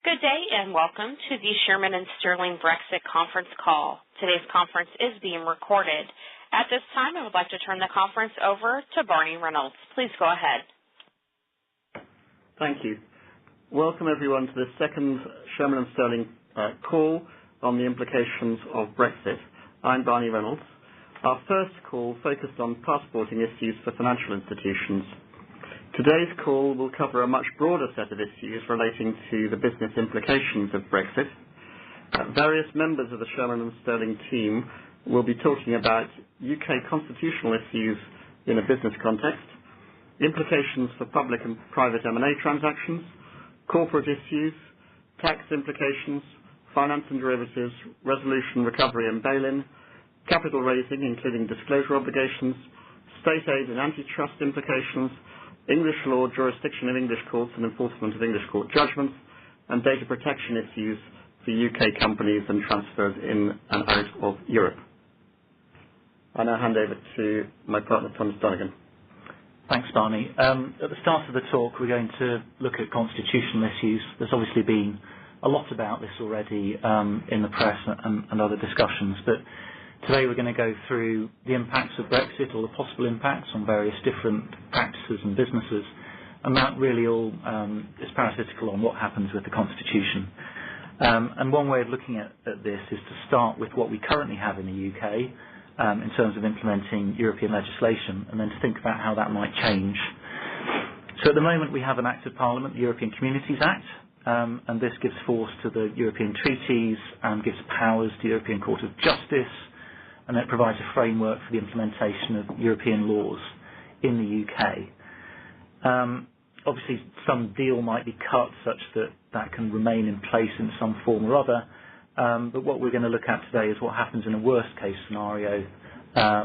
Good day and welcome to the Shearman and Sterling Brexit conference call. Today's conference is being recorded. At this time, I would like to turn the conference over to Barney Reynolds. Please go ahead. Thank you. Welcome everyone to the second Shearman and Sterling call on the implications of Brexit. I'm Barney Reynolds. Our first call focused on passporting issues for financial institutions. Today's call will cover a much broader set of issues relating to the business implications of Brexit. Various members of the Shearman and Sterling team will be talking about UK constitutional issues in a business context, implications for public and private M&A transactions, corporate issues, tax implications, finance and derivatives, resolution, recovery and bail-in, capital raising including disclosure obligations, state aid and antitrust implications, English law, jurisdiction of English courts and enforcement of English court judgments, and data protection issues for UK companies and transfers in and out of Europe. I now hand over to my partner, Thomas Donegan. Thanks, Barney. At the start of the talk, we're going to look at constitutional issues. There's obviously been a lot about this already in the press and other discussions, but today we're going to go through the impacts of Brexit, or the possible impacts on various different practices and businesses, and that really all is parasitical on what happens with the Constitution. And one way of looking at this is to start with what we currently have in the UK in terms of implementing European legislation, and then to think about how that might change. So at the moment we have an Act of Parliament, the European Communities Act, and this gives force to the European treaties and gives powers to the European Court of Justice, and it provides a framework for the implementation of European laws in the UK. Obviously, some deal might be cut such that that can remain in place in some form or other, but what we're going to look at today is what happens in a worst-case scenario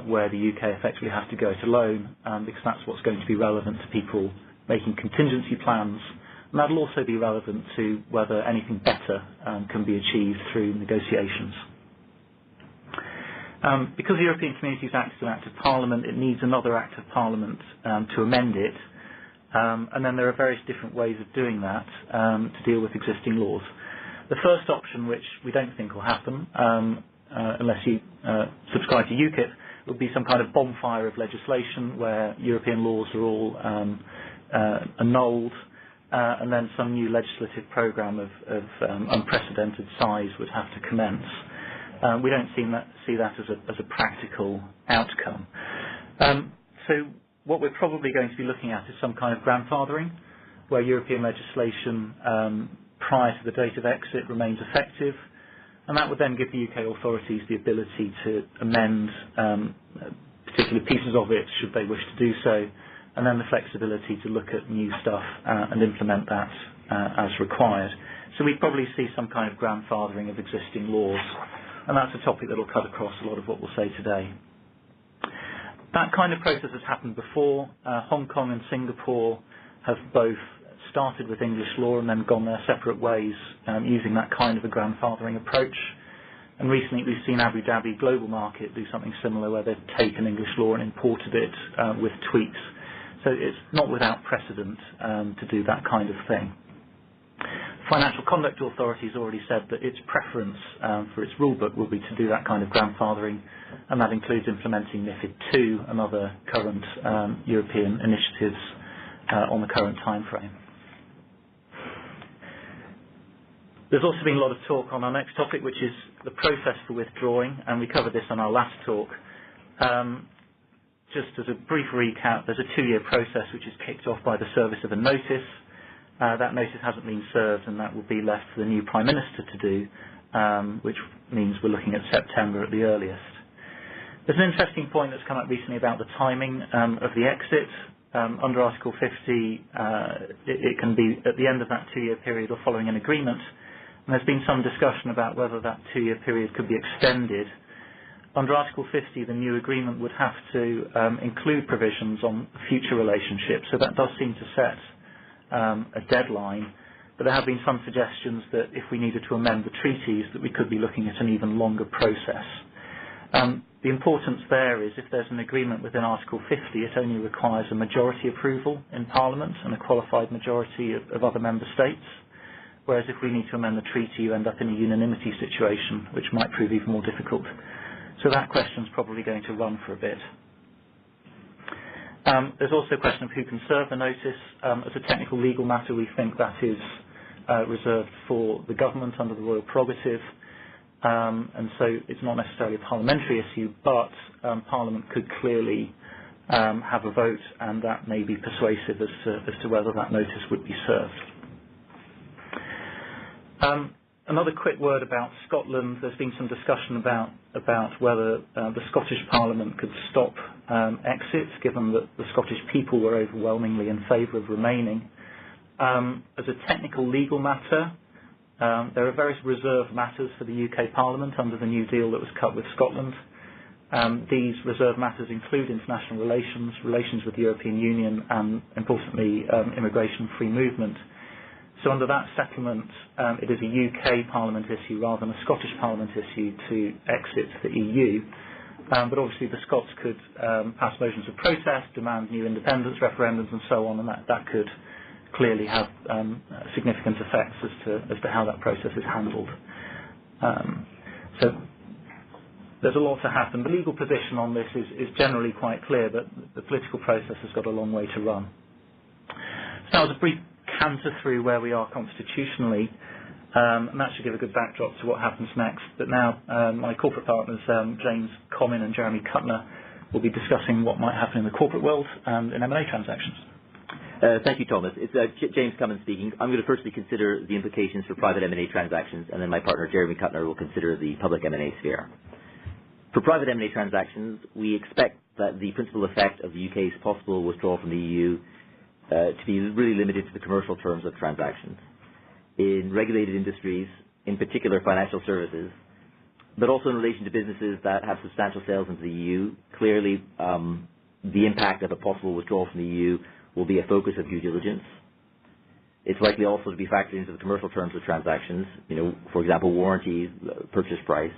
where the UK effectively has to go it alone, because that's what's going to be relevant to people making contingency plans, and that'll also be relevant to whether anything better can be achieved through negotiations. Because the European Communities Act is an Act of Parliament, it needs another Act of Parliament to amend it, and then there are various different ways of doing that to deal with existing laws. The first option, which we don't think will happen unless you subscribe to UKIP, would be some kind of bonfire of legislation where European laws are all annulled, and then some new legislative programme of unprecedented size would have to commence. We don't see that as a practical outcome. So what we're probably going to be looking at is some kind of grandfathering, where European legislation prior to the date of exit remains effective, and that would then give the UK authorities the ability to amend particular pieces of it should they wish to do so, and then the flexibility to look at new stuff and implement that as required. So we'd probably see some kind of grandfathering of existing laws, and that's a topic that will cut across a lot of what we'll say today. That kind of process has happened before. Hong Kong and Singapore have both started with English law and then gone their separate ways using that kind of a grandfathering approach. And recently we've seen Abu Dhabi Global Market do something similar, where they've taken English law and imported it with tweaks. So it's not without precedent to do that kind of thing. Financial Conduct Authority has already said that its preference for its rulebook will be to do that kind of grandfathering, and that includes implementing MiFID II and other current European initiatives on the current time frame. There's also been a lot of talk on our next topic, which is the process for withdrawing, and we covered this on our last talk. Just as a brief recap, there's a 2-year process which is kicked off by the service of a notice. That notice hasn't been served, and that will be left for the new Prime Minister to do, which means we're looking at September at the earliest. There's an interesting point that's come up recently about the timing of the exit. Under Article 50, it can be at the end of that 2-year period or following an agreement, and there's been some discussion about whether that 2-year period could be extended. Under Article 50, the new agreement would have to include provisions on future relationships, so that does seem to set a deadline, but there have been some suggestions that if we needed to amend the treaties, that we could be looking at an even longer process. The importance there is if there's an agreement within Article 50, it only requires a majority approval in Parliament and a qualified majority of other member states. whereas if we need to amend the treaty, you end up in a unanimity situation, which might prove even more difficult. So that question's probably going to run for a bit. There's also a question of who can serve the notice. As a technical legal matter, we think that is reserved for the government under the royal prerogative, and so it's not necessarily a parliamentary issue, but Parliament could clearly have a vote, and that may be persuasive as to whether that notice would be served. Another quick word about Scotland. There's been some discussion about whether the Scottish Parliament could stop exits, given that the Scottish people were overwhelmingly in favour of remaining. As a technical legal matter, there are various reserved matters for the UK Parliament under the new deal that was cut with Scotland. These reserved matters include international relations, relations with the European Union, and, importantly, immigration and free movement. So under that settlement, it is a UK Parliament issue rather than a Scottish Parliament issue to exit the EU. But obviously the Scots could pass motions of protest, demand new independence referendums and so on, and that could clearly have significant effects as to how that process is handled. So there's a lot to happen. The legal position on this is generally quite clear, but the political process has got a long way to run. So that was a brief canter through where we are constitutionally, and that should give a good backdrop to what happens next. But now my corporate partners, James Comyn and Jeremy Cutner, will be discussing what might happen in the corporate world and in M&A transactions. Thank you, Thomas. It's James Comyn speaking. I'm going to firstly consider the implications for private M&A transactions, and then my partner Jeremy Cutner will consider the public M&A sphere. For private M&A transactions, we expect that the principal effect of the UK's possible withdrawal from the EU to be really limited to the commercial terms of transactions. In regulated industries, in particular financial services, but also in relation to businesses that have substantial sales into the EU, clearly the impact of a possible withdrawal from the EU will be a focus of due diligence. It's likely also to be factored into the commercial terms of transactions, for example, warranties, purchase price.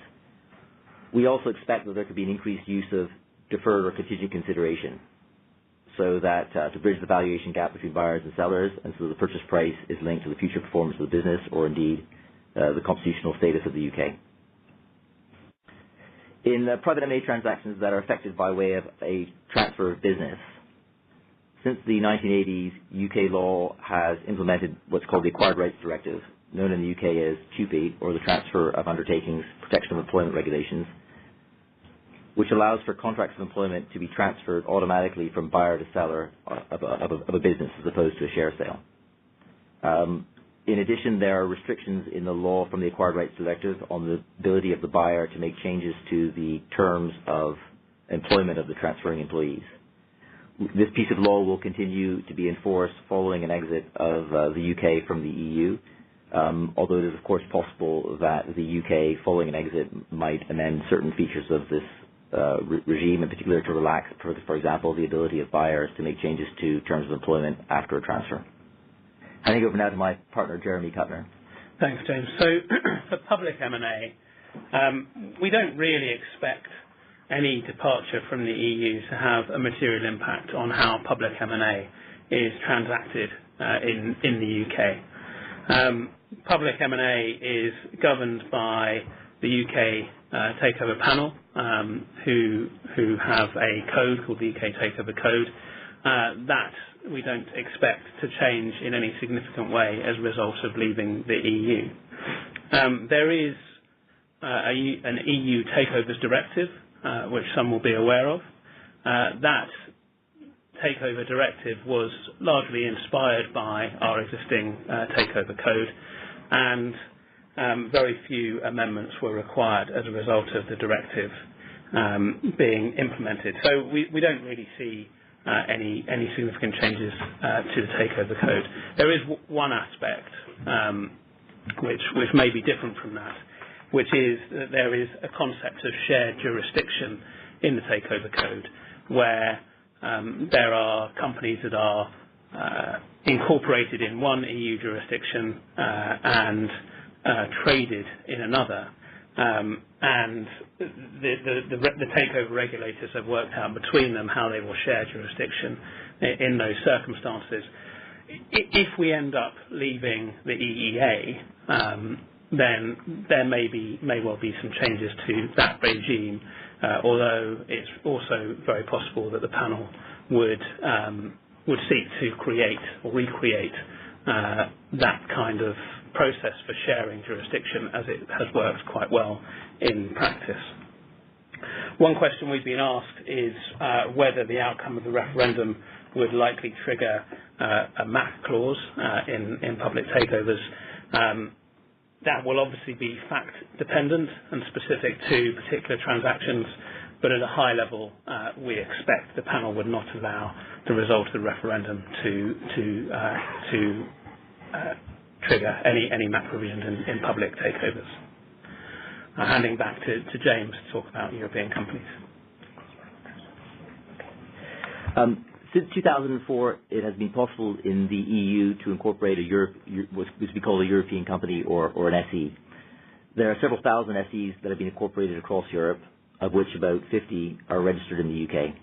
We also expect that there could be an increased use of deferred or contingent consideration, so that to bridge the valuation gap between buyers and sellers, and so the purchase price is linked to the future performance of the business or indeed the constitutional status of the UK. In private M&A transactions that are affected by way of a transfer of business, since the 1980s, UK law has implemented what's called the Acquired Rights Directive, known in the UK as TUPE, or the Transfer of Undertakings Protection of Employment Regulations, which allows for contracts of employment to be transferred automatically from buyer to seller of a business as opposed to a share sale. In addition, there are restrictions in the law from the Acquired Rights Directive on the ability of the buyer to make changes to the terms of employment of the transferring employees. This piece of law will continue to be enforced following an exit of the UK from the EU, although it is of course possible that the UK, following an exit, might amend certain features of this regime, in particular to relax, for example, the ability of buyers to make changes to terms of employment after a transfer. Handing over now to my partner, Jeremy Cutner. Thanks, James. So for public M&A, we don't really expect any departure from the EU to have a material impact on how public M&A is transacted in the UK. Public M&A is governed by the UK Takeover Panel, who have a code called the UK Takeover Code. That we don't expect to change in any significant way as a result of leaving the EU. There is an EU Takeovers Directive, which some will be aware of. That takeover directive was largely inspired by our existing takeover code, and very few amendments were required as a result of the directive being implemented. So we don't really see any significant changes to the takeover code. There is one aspect which may be different from that, which is that there is a concept of shared jurisdiction in the takeover code, where there are companies that are incorporated in one EU jurisdiction and traded in another. And the takeover regulators have worked out between them how they will share jurisdiction in those circumstances. if we end up leaving the EEA, then there may well be some changes to that regime, although it's also very possible that the panel would seek to create or recreate that kind of process for sharing jurisdiction, as it has worked quite well in practice. One question we've been asked is whether the outcome of the referendum would likely trigger a MAC clause in public takeovers. That will obviously be fact dependent and specific to particular transactions, but at a high level, we expect the panel would not allow the result of the referendum to trigger any MAC provisions in public takeovers. Handing back to James to talk about European companies. Since 2004, it has been possible in the EU to incorporate what we call a European company or an SE. There are several thousand SEs that have been incorporated across Europe, of which about 50 are registered in the UK.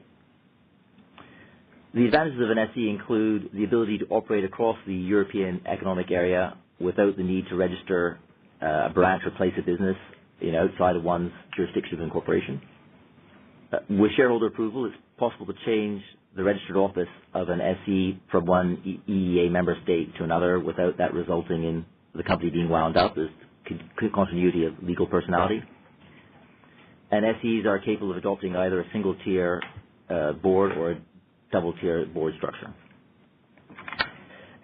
The advantages of an SE include the ability to operate across the European Economic Area without the need to register a branch or place of business outside of one's jurisdiction of incorporation. With shareholder approval, it's possible to change the registered office of an SE from one EEA member state to another without that resulting in the company being wound up. There's continuity of legal personality. And SEs are capable of adopting either a single-tier board or a double-tier board structure.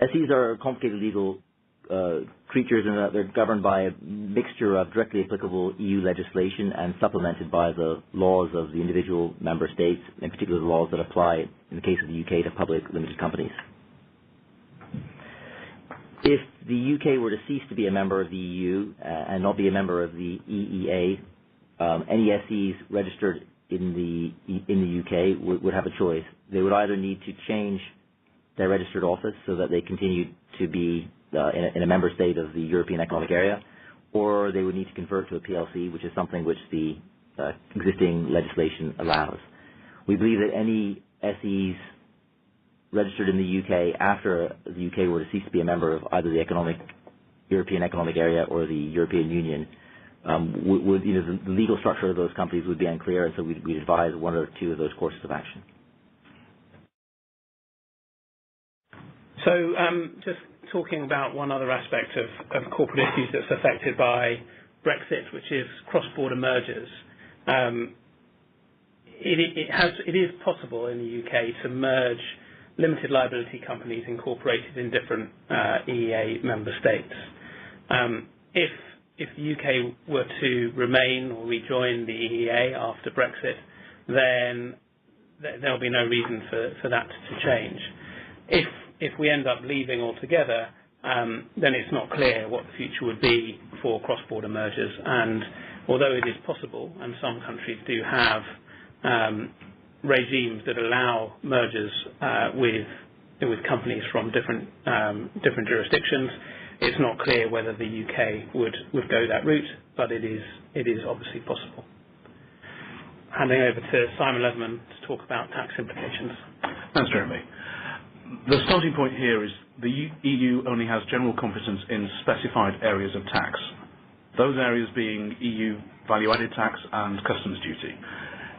SEs are complicated legal creatures in that they're governed by a mixture of directly applicable EU legislation and supplemented by the laws of the individual member states, in particular the laws that apply in the case of the UK to public limited companies. If the UK were to cease to be a member of the EU and not be a member of the EEA, any SEs registered in the UK would have a choice. They would either need to change their registered office so that they continue to be in a member state of the European Economic Area, or they would need to convert to a PLC, which is something which the existing legislation allows. We believe that any SEs registered in the UK after the UK were to cease to be a member of either the European Economic Area or the European Union, the legal structure of those companies would be unclear, and so we'd advise one or two of those courses of action. So just talking about one other aspect of corporate issues that's affected by Brexit, which is cross-border mergers. It is possible in the UK to merge limited liability companies incorporated in different EEA member states. If the UK were to remain or rejoin the EEA after Brexit, then there'll be no reason for that to change. If we end up leaving altogether, then it's not clear what the future would be for cross-border mergers. And although it is possible, and some countries do have regimes that allow mergers with companies from different jurisdictions, it's not clear whether the UK would go that route, but it is obviously possible. Handing over to Simon Leatherman to talk about tax implications. Thanks, Jeremy. The starting point here is the EU only has general competence in specified areas of tax, those areas being EU value-added tax and customs duty.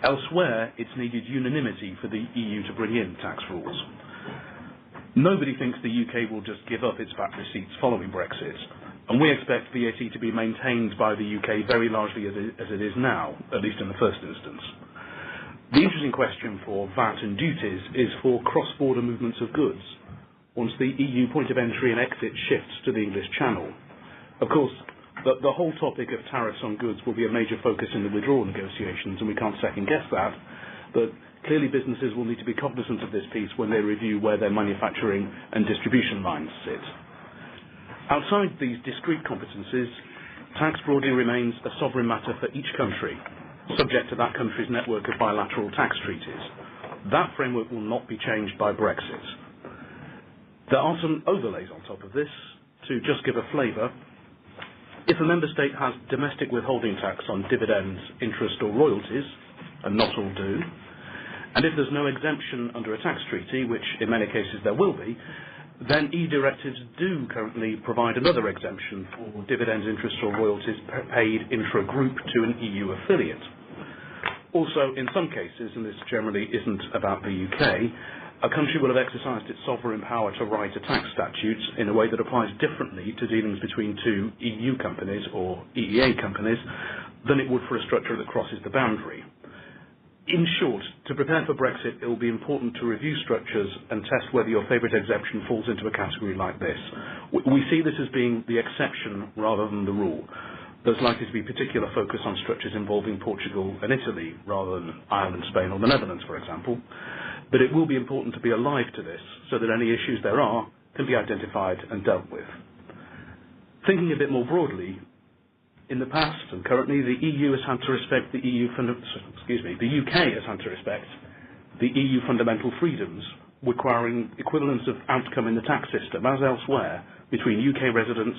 Elsewhere, it's needed unanimity for the EU to bring in tax rules. Nobody thinks the UK will just give up its VAT receipts following Brexit, and we expect VAT to be maintained by the UK very largely as it is now, at least in the first instance. The interesting question for VAT and duties is for cross-border movements of goods, once the EU point of entry and exit shifts to the English Channel. Of course, the whole topic of tariffs on goods will be a major focus in the withdrawal negotiations, and we can't second-guess that, but clearly businesses will need to be cognizant of this piece when they review where their manufacturing and distribution lines sit. Outside these discrete competences, tax broadly remains a sovereign matter for each country, subject to that country's network of bilateral tax treaties. That framework will not be changed by Brexit. There are some overlays on top of this. To just give a flavour, if a member state has domestic withholding tax on dividends, interest or royalties, and not all do, and if there's no exemption under a tax treaty, which in many cases there will be, then e-directives do currently provide another exemption for dividends, interest or royalties paid intra-group to an EU affiliate. Also, in some cases, and this generally isn't about the UK, a country will have exercised its sovereign power to write a tax statute in a way that applies differently to dealings between two EU companies or EEA companies than it would for a structure that crosses the boundary. In short, to prepare for Brexit, it will be important to review structures and test whether your favourite exemption falls into a category like this. We see this as being the exception rather than the rule. There's likely to be particular focus on structures involving Portugal and Italy rather than Ireland, Spain or the Netherlands, for example. But it will be important to be alive to this so that any issues there are can be identified and dealt with. Thinking a bit more broadly, in the past and currently, the EU has had to respect the UK has had to respect the EU fundamental freedoms, requiring equivalence of outcome in the tax system, as elsewhere, between UK residents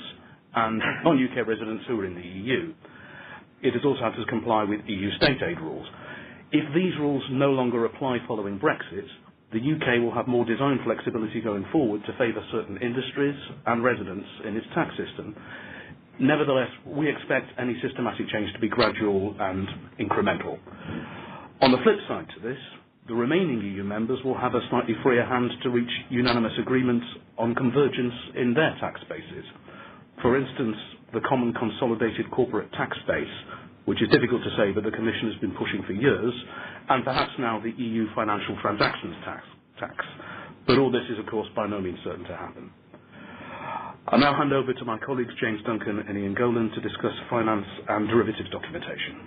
and non-UK residents who are in the EU. It has also had to comply with EU state aid rules. If these rules no longer apply following Brexit, the UK will have more design flexibility going forward to favour certain industries and residents in its tax system. Nevertheless, we expect any systematic change to be gradual and incremental. On the flip side to this, the remaining EU members will have a slightly freer hand to reach unanimous agreements on convergence in their tax bases. For instance, the common consolidated corporate tax base, which is difficult to say but the Commission has been pushing for years, and perhaps now the EU financial transactions tax. But all this is, of course, by no means certain to happen. I'll now hand over to my colleagues James Duncan and Ian Golan to discuss finance and derivatives documentation.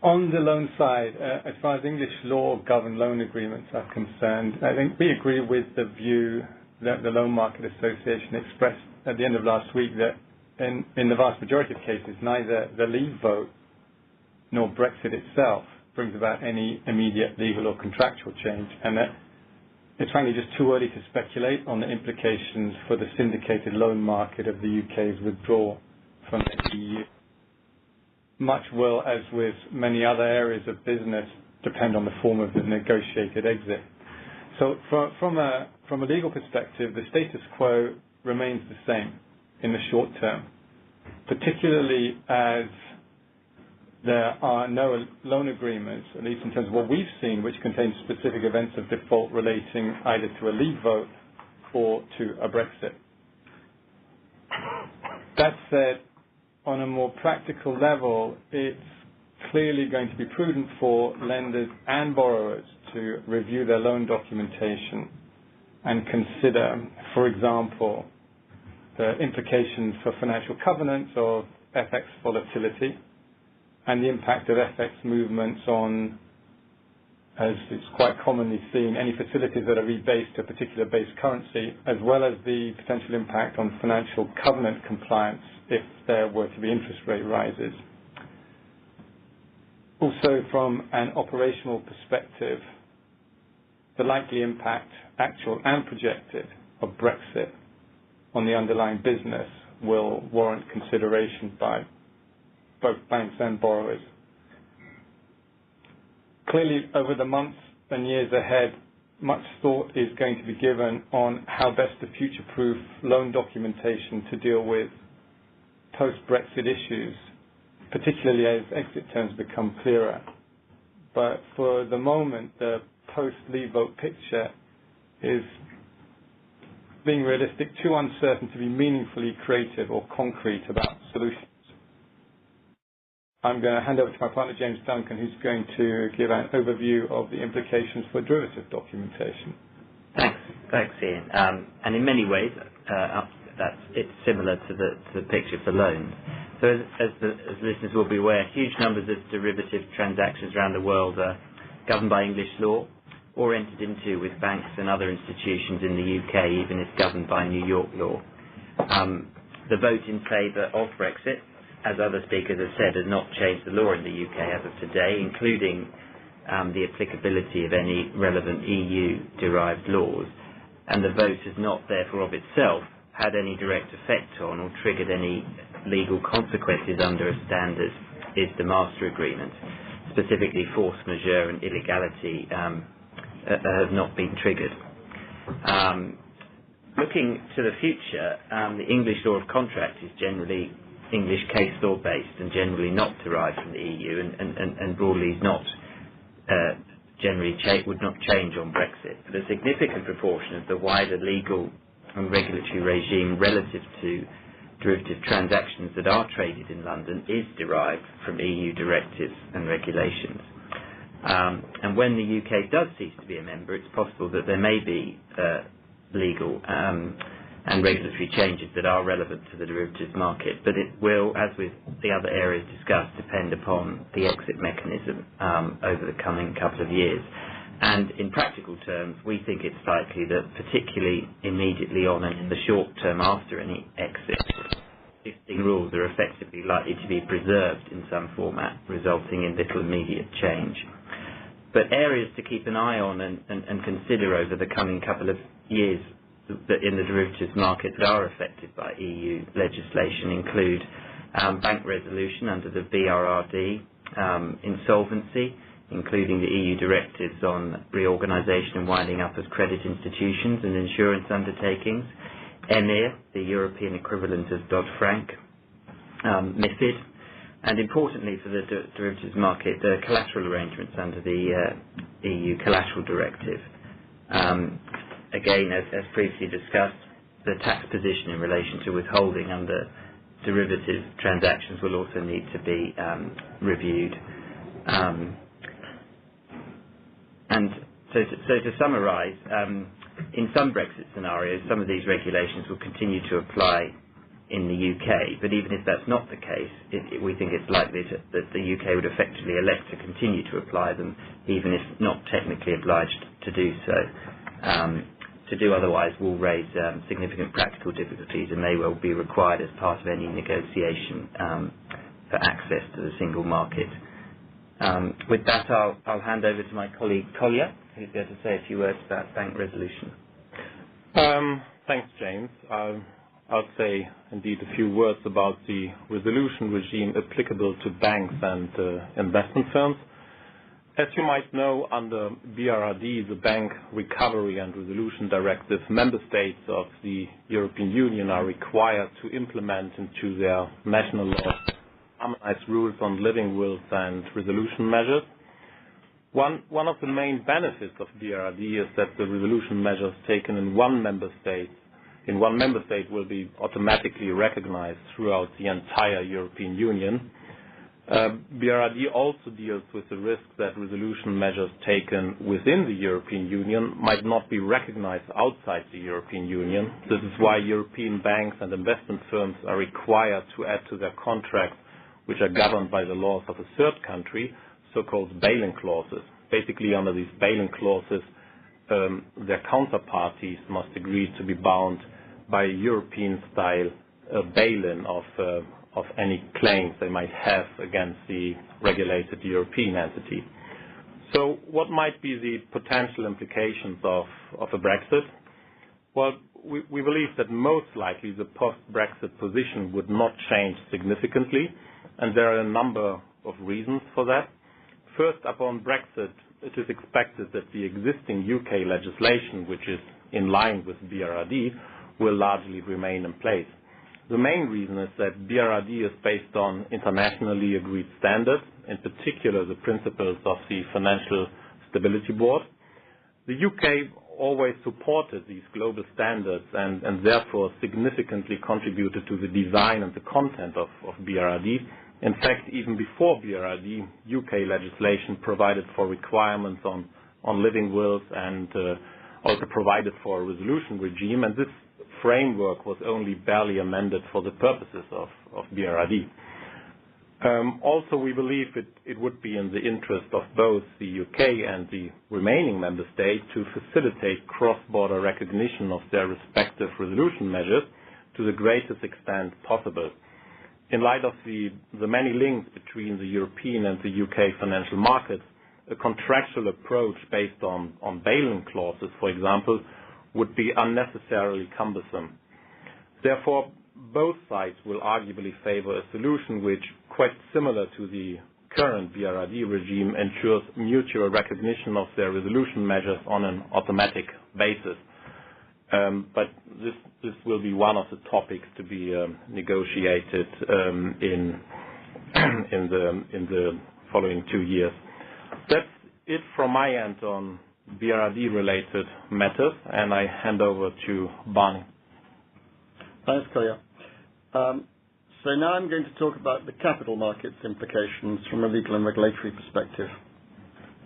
On the loan side, as far as English law governed loan agreements are concerned, I think we agree with the view that the Loan Market Association expressed at the end of last week that in the vast majority of cases, neither the Leave vote nor Brexit itself brings about any immediate legal or contractual change, and that it's frankly just too early to speculate on the implications for the syndicated loan market of the UK's withdrawal from the EU. Much will, as with many other areas of business, depend on the form of the negotiated exit. So from a legal perspective, the status quo remains the same in the short term, particularly as there are no loan agreements, at least in terms of what we've seen, which contain specific events of default relating either to a Leave vote or to a Brexit. That said, on a more practical level, it's clearly going to be prudent for lenders and borrowers to review their loan documentation and consider, for example, the implications for financial covenants of FX volatility and the impact of FX movements on, as it's quite commonly seen, any facilities that are rebased to a particular base currency, as well as the potential impact on financial covenant compliance if there were to be interest rate rises. Also, from an operational perspective, the likely impact, actual and projected, of Brexit on the underlying business will warrant consideration by both banks and borrowers. Clearly, over the months and years ahead, much thought is going to be given on how best to future-proof loan documentation to deal with post-Brexit issues, particularly as exit terms become clearer. But for the moment, the post-Leave vote picture is, being realistic, too uncertain to be meaningfully creative or concrete about solutions. I'm going to hand over to my partner, James Duncan, who's going to give an overview of the implications for derivative documentation. Thanks, Ian. And in many ways, it's similar to the picture for loans. So as listeners will be aware, huge numbers of derivative transactions around the world are governed by English law or entered into with banks and other institutions in the UK, even if governed by New York law. The vote in favour of Brexit, as other speakers have said, has not changed the law in the UK as of today, including the applicability of any relevant EU-derived laws, and the vote has not, therefore, of itself had any direct effect on or triggered any legal consequences under a standard is the master agreement, specifically force majeure and illegality have not been triggered. Looking to the future, the English law of contract is generally English case law based and generally not derived from the EU, and broadly is not generally would not change on Brexit. But a significant proportion of the wider legal and regulatory regime relative to derivative transactions that are traded in London is derived from EU directives and regulations. And when the UK does cease to be a member, it's possible that there may be legal and regulatory changes that are relevant to the derivatives market, but it will, as with the other areas discussed, depend upon the exit mechanism over the coming couple of years. And in practical terms, we think it's likely that particularly immediately on and in the short term after any exit, existing rules are effectively likely to be preserved in some format, resulting in little immediate change. But areas to keep an eye on and consider over the coming couple of years that in the derivatives market that are affected by EU legislation include bank resolution under the BRRD, insolvency, including the EU directives on reorganisation and winding up as credit institutions and insurance undertakings, EMIR, the European equivalent of Dodd-Frank, MiFID, and importantly for the derivatives market, the collateral arrangements under the EU collateral directive. Again, as previously discussed, the tax position in relation to withholding under derivative transactions will also need to be reviewed. And so to summarise, in some Brexit scenarios, some of these regulations will continue to apply in the UK, but even if that's not the case, we think it's likely that the UK would effectively elect to continue to apply them, even if not technically obliged to do so. To do otherwise will raise significant practical difficulties and may well be required as part of any negotiation for access to the single market. With that, I'll hand over to my colleague Collier, who's going to say a few words about bank resolution. Thanks, James. I'll say indeed a few words about the resolution regime applicable to banks and investment firms. As you might know, under BRRD, the Bank Recovery and Resolution Directive, member states of the European Union are required to implement into their national law harmonized rules on living wills and resolution measures. One of the main benefits of BRRD is that the resolution measures taken in one member state will be automatically recognized throughout the entire European Union. BRRD also deals with the risk that resolution measures taken within the European Union might not be recognized outside the European Union. This is why European banks and investment firms are required to add to their contracts, which are governed by the laws of a third country, so-called bail-in clauses. Basically, under these bail-in clauses, their counterparties must agree to be bound by a European-style bail-in of any claims they might have against the regulated European entity. So what might be the potential implications of a Brexit? Well, we believe that most likely the post-Brexit position would not change significantly, and there are a number of reasons for that. First, upon Brexit, it is expected that the existing UK legislation, which is in line with BRRD, will largely remain in place. The main reason is that BRRD is based on internationally agreed standards, in particular the principles of the Financial Stability Board. The UK always supported these global standards and therefore significantly contributed to the design and the content of BRRD. In fact, even before BRRD, UK legislation provided for requirements on living wills and also provided for a resolution regime, and this framework was only barely amended for the purposes of BRRD. Also, we believe it would be in the interest of both the UK and the remaining member states to facilitate cross-border recognition of their respective resolution measures to the greatest extent possible. In light of the many links between the European and the UK financial markets, a contractual approach based on bail-in clauses, for example, would be unnecessarily cumbersome. Therefore, both sides will arguably favor a solution which, quite similar to the current BRRD regime ensures mutual recognition of their resolution measures on an automatic basis. But this will be one of the topics to be negotiated in the following 2 years. That's it from my end on BRRD-related matters, and I hand over to Barney. Thanks, Kolja. So now I'm going to talk about the capital markets implications from a legal and regulatory perspective.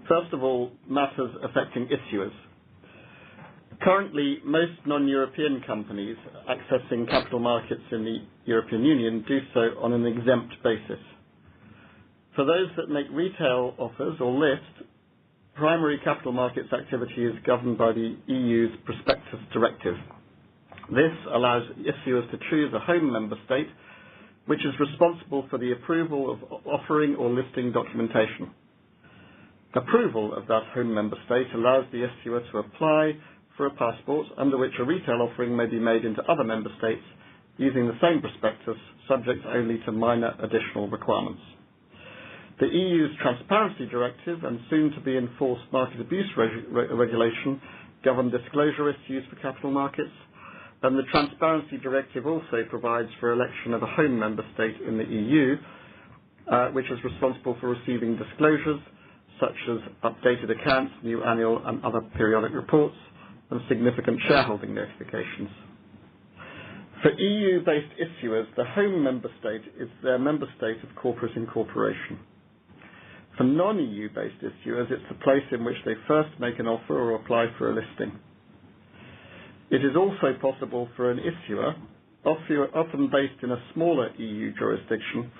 First of all, matters affecting issuers. Currently, most non-European companies accessing capital markets in the European Union do so on an exempt basis. For those that make retail offers or list, primary capital markets activity is governed by the EU's Prospectus Directive. This allows issuers to choose a home member state which is responsible for the approval of offering or listing documentation. Approval of that home member state allows the issuer to apply for a passport under which a retail offering may be made into other member states using the same prospectus, subject only to minor additional requirements. The EU's Transparency Directive and soon-to-be enforced market abuse regulation govern disclosure issues for capital markets, and the Transparency Directive also provides for election of a home member state in the EU, which is responsible for receiving disclosures such as updated accounts, new annual and other periodic reports, and significant shareholding notifications. For EU-based issuers, the home member state is their member state of corporate incorporation. For non-EU-based issuers, it's the place in which they first make an offer or apply for a listing. It is also possible for an issuer, often based in a smaller EU jurisdiction,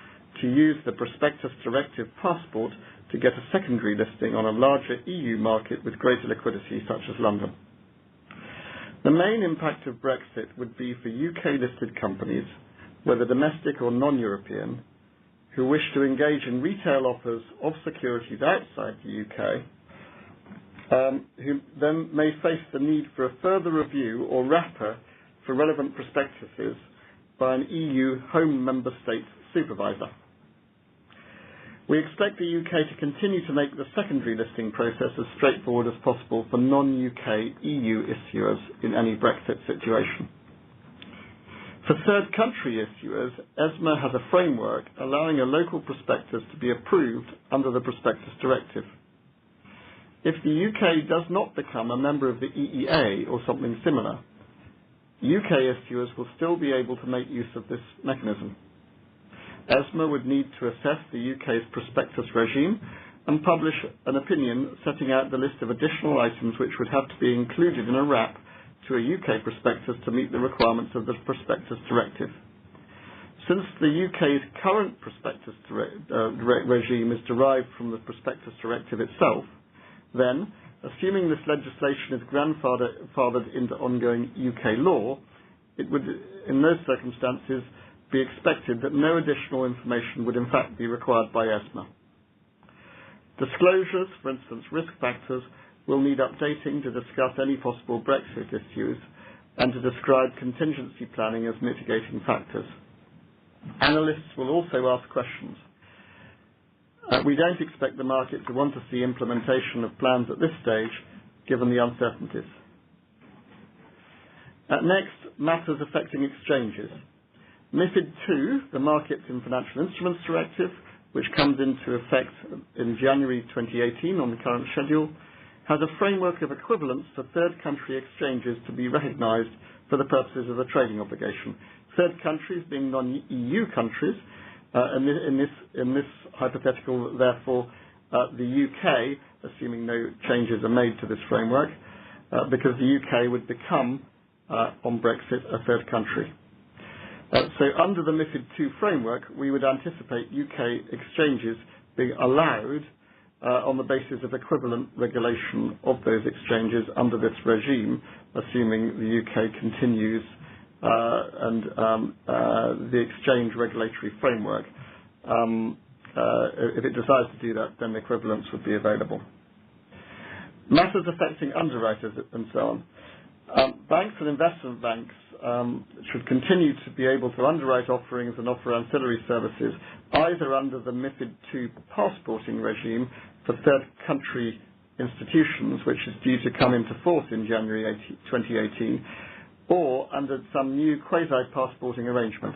to use the Prospectus Directive passport to get a secondary listing on a larger EU market with greater liquidity, such as London. The main impact of Brexit would be for UK-listed companies, whether domestic or non-European, who wish to engage in retail offers of securities outside the UK, who then may face the need for a further review or wrapper for relevant prospectuses by an EU home member state supervisor. We expect the UK to continue to make the secondary listing process as straightforward as possible for non-UK EU issuers in any Brexit situation. For third country issuers, ESMA has a framework allowing a local prospectus to be approved under the Prospectus Directive. If the UK does not become a member of the EEA or something similar, UK issuers will still be able to make use of this mechanism. ESMA would need to assess the UK's prospectus regime and publish an opinion setting out the list of additional items which would have to be included in a wrap to a UK prospectus to meet the requirements of the Prospectus Directive. Since the UK's current prospectus regime is derived from the Prospectus Directive itself, then, assuming this legislation is grandfathered into ongoing UK law, it would, in those circumstances, be expected that no additional information would in fact be required by ESMA. Disclosures, for instance risk factors, will need updating to discuss any possible Brexit issues and to describe contingency planning as mitigating factors. Analysts will also ask questions. We don't expect the market to want to see implementation of plans at this stage, given the uncertainties. Next, matters affecting exchanges. MiFID II, the Markets in Financial Instruments Directive, which comes into effect in January 2018 on the current schedule, has a framework of equivalence for third country exchanges to be recognised for the purposes of the trading obligation. Third countries being non-EU countries, in this hypothetical, therefore, the UK, assuming no changes are made to this framework, because the UK would become, on Brexit, a third country. So under the MiFID II framework, we would anticipate UK exchanges being allowed on the basis of equivalent regulation of those exchanges under this regime, assuming the UK continues and the exchange regulatory framework. If it decides to do that, then equivalence would be available. Matters affecting underwriters and so on. Banks and investment banks should continue to be able to underwrite offerings and offer ancillary services either under the MiFID II passporting regime for third country institutions, which is due to come into force in January 2018, or under some new quasi-passporting arrangement.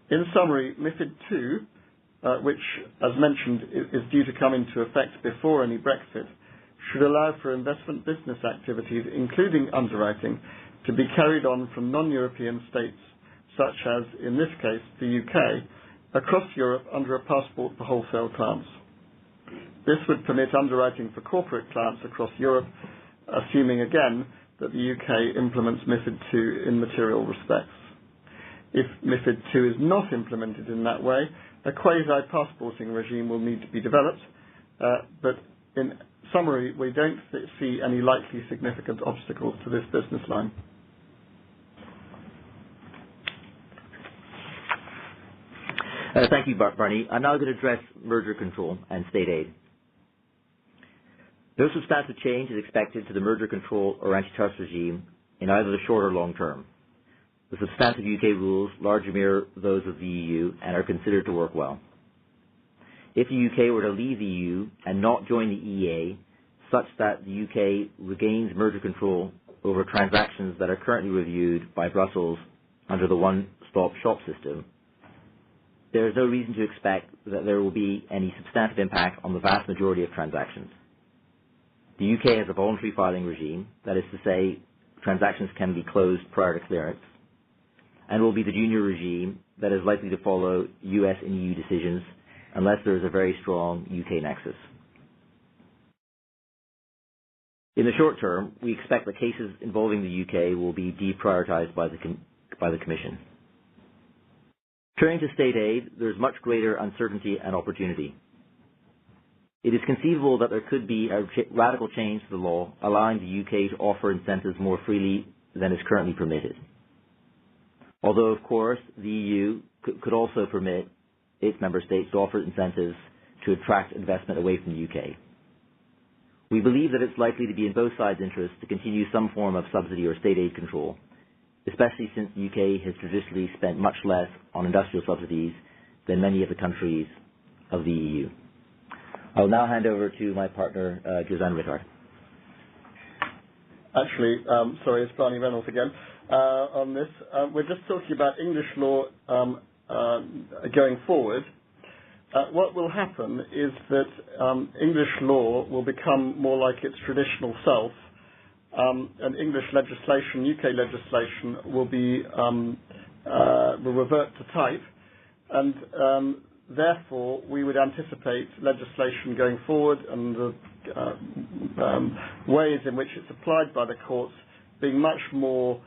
In summary, MiFID II, which, as mentioned, is due to come into effect before any Brexit, should allow for investment business activities, including underwriting, to be carried on from non-European states, such as, in this case, the UK, across Europe under a passport for wholesale clients. This would permit underwriting for corporate clients across Europe, assuming again that the UK implements MiFID II in material respects. If MiFID II is not implemented in that way, a quasi-passporting regime will need to be developed, but in summary, we don't see any likely significant obstacles to this business line. Thank you, Barney. I'm now going to address merger control and state aid. No substantive change is expected to the merger control or antitrust regime in either the short or long term. The substantive UK rules largely mirror those of the EU and are considered to work well. If the UK were to leave the EU and not join the EEA, such that the UK regains merger control over transactions that are currently reviewed by Brussels under the one-stop shop system, there is no reason to expect that there will be any substantive impact on the vast majority of transactions. The UK has a voluntary filing regime, that is to say, transactions can be closed prior to clearance, and will be the junior regime that is likely to follow US and EU decisions unless there is a very strong UK nexus. In the short term, we expect that cases involving the UK will be deprioritized by the Commission. Turning to state aid, there is much greater uncertainty and opportunity. It is conceivable that there could be a radical change to the law, allowing the UK to offer incentives more freely than is currently permitted. Although, of course, the EU could also permit its member states to offer incentives to attract investment away from the UK. We believe that it's likely to be in both sides' interests to continue some form of subsidy or state aid control, especially since the UK has traditionally spent much less on industrial subsidies than many of the countries of the EU. I will now hand over to my partner, Jozan Rittard. Actually, sorry, it's Barney Reynolds again. On this, we're just talking about English law going forward. What will happen is that English law will become more like its traditional self, and English legislation, UK legislation, will revert to type, and therefore we would anticipate legislation going forward and the ways in which it's applied by the courts being much more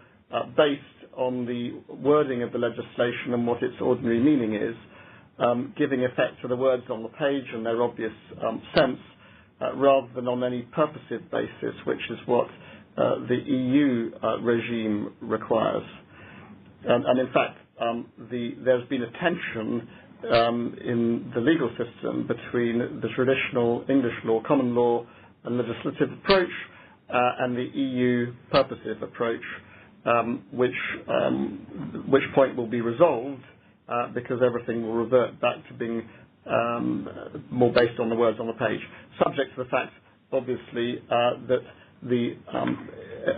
based on the wording of the legislation and what its ordinary meaning is, giving effect to the words on the page and their obvious sense, rather than on any purposive basis, which is what the EU regime requires. And in fact, there's been a tension in the legal system between the traditional English law, common law, and legislative approach, and the EU purposive approach, which point will be resolved because everything will revert back to being more based on the words on the page, subject to the fact, obviously, that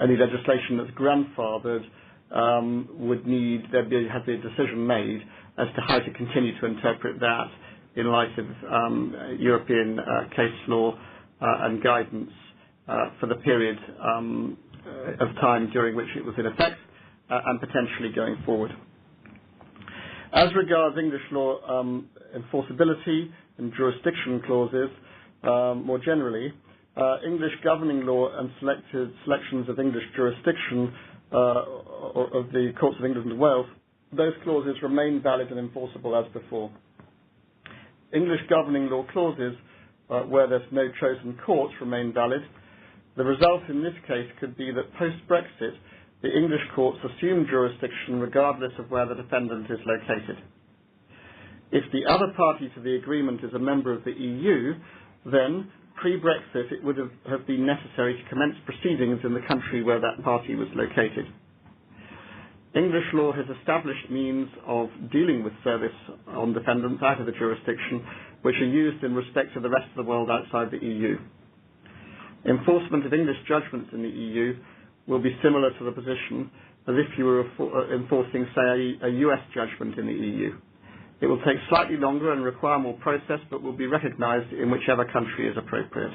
any legislation that's grandfathered would need there have to be a decision made as to how to continue to interpret that in light of European case law and guidance for the period of time during which it was in effect and potentially going forward. As regards English law enforceability and jurisdiction clauses, more generally, English governing law and selections of English jurisdiction of the Courts of England and Wales, those clauses remain valid and enforceable as before. English governing law clauses, where there's no chosen court, remain valid. The result in this case could be that post-Brexit, the English courts assume jurisdiction regardless of where the defendant is located. If the other party to the agreement is a member of the EU, then pre-Brexit it would have been necessary to commence proceedings in the country where that party was located. English law has established means of dealing with service on defendants out of the jurisdiction which are used in respect to the rest of the world outside the EU. Enforcement of English judgments in the EU will be similar to the position as if you were enforcing, say, a US judgment in the EU. It will take slightly longer and require more process, but will be recognised in whichever country is appropriate.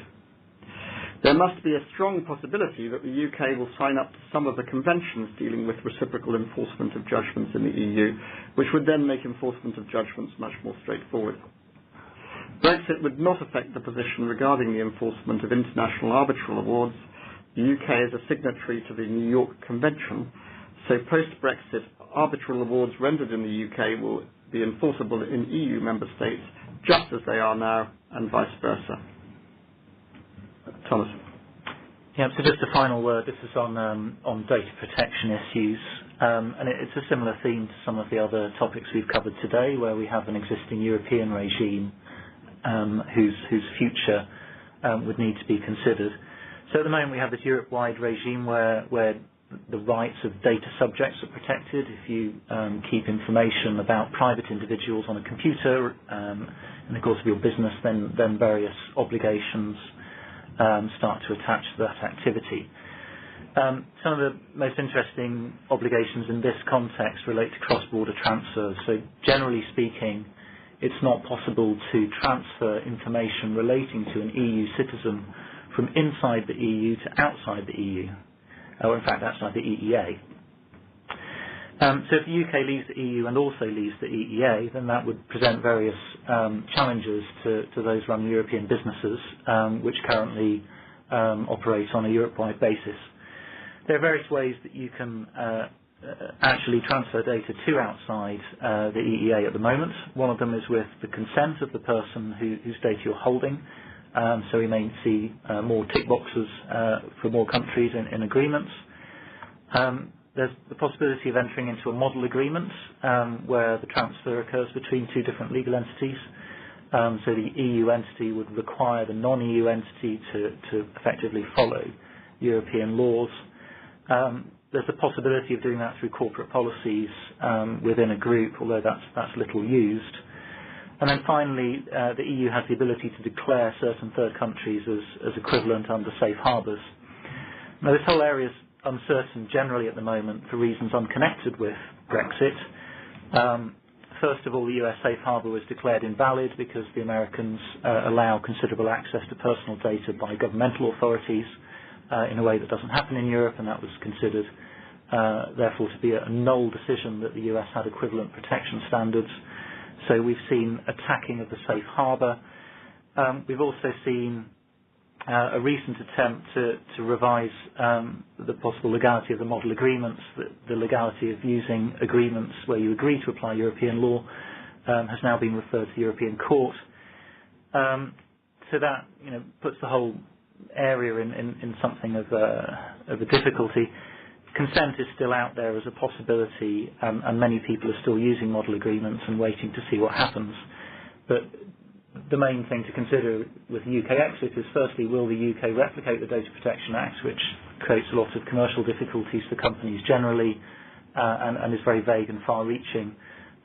There must be a strong possibility that the UK will sign up to some of the conventions dealing with reciprocal enforcement of judgments in the EU, which would then make enforcement of judgments much more straightforward. Brexit would not affect the position regarding the enforcement of international arbitral awards. The UK is a signatory to the New York Convention, so post-Brexit, arbitral awards rendered in the UK will be enforceable in EU member states just as they are now, and vice versa. Thomas. Yeah, so just a final word. This is on data protection issues, and it's a similar theme to some of the other topics we've covered today, where we have an existing European regime whose future would need to be considered. So at the moment we have this Europe-wide regime where the rights of data subjects are protected. If you keep information about private individuals on a computer in the course of your business, then various obligations start to attach to that activity. Some of the most interesting obligations in this context relate to cross-border transfers. So generally speaking, it's not possible to transfer information relating to an EU citizen from inside the EU to outside the EU, or in fact outside the EEA. So if the UK leaves the EU and also leaves the EEA, then that would present various challenges to those running European businesses which currently operate on a Europe-wide basis. There are various ways that you can actually transfer data to outside the EEA at the moment. One of them is with the consent of the person whose data you're holding. So we may see more tick boxes for more countries in agreements. There's the possibility of entering into a model agreement where the transfer occurs between two different legal entities. So the EU entity would require the non-EU entity to effectively follow European laws. There's the possibility of doing that through corporate policies within a group, although that's little used. And then finally, the EU has the ability to declare certain third countries as equivalent under safe harbours. Now, this whole area is uncertain generally at the moment for reasons unconnected with Brexit. First of all, the US safe harbour was declared invalid because the Americans allow considerable access to personal data by governmental authorities in a way that doesn't happen in Europe, and that was considered, therefore, to be a null decision that the US had equivalent protection standards. So we've seen attacking of the safe harbour. We've also seen a recent attempt to revise the possible legality of the model agreements. The legality of using agreements where you agree to apply European law has now been referred to the European Court. So that puts the whole area in something of a difficulty. Consent is still out there as a possibility, and many people are still using model agreements and waiting to see what happens. But the main thing to consider with the UK exit is, firstly, will the UK replicate the Data Protection Act, which creates a lot of commercial difficulties for companies generally and is very vague and far-reaching.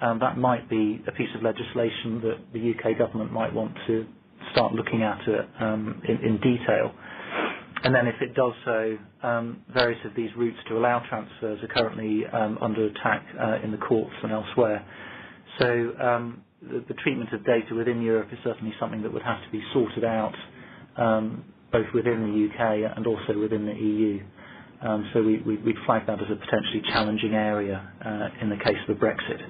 That might be a piece of legislation that the UK government might want to start looking at in detail. And then if it does so, various of these routes to allow transfers are currently under attack in the courts and elsewhere. So the treatment of data within Europe is certainly something that would have to be sorted out both within the UK and also within the EU. So we'd flag that as a potentially challenging area in the case of the Brexit.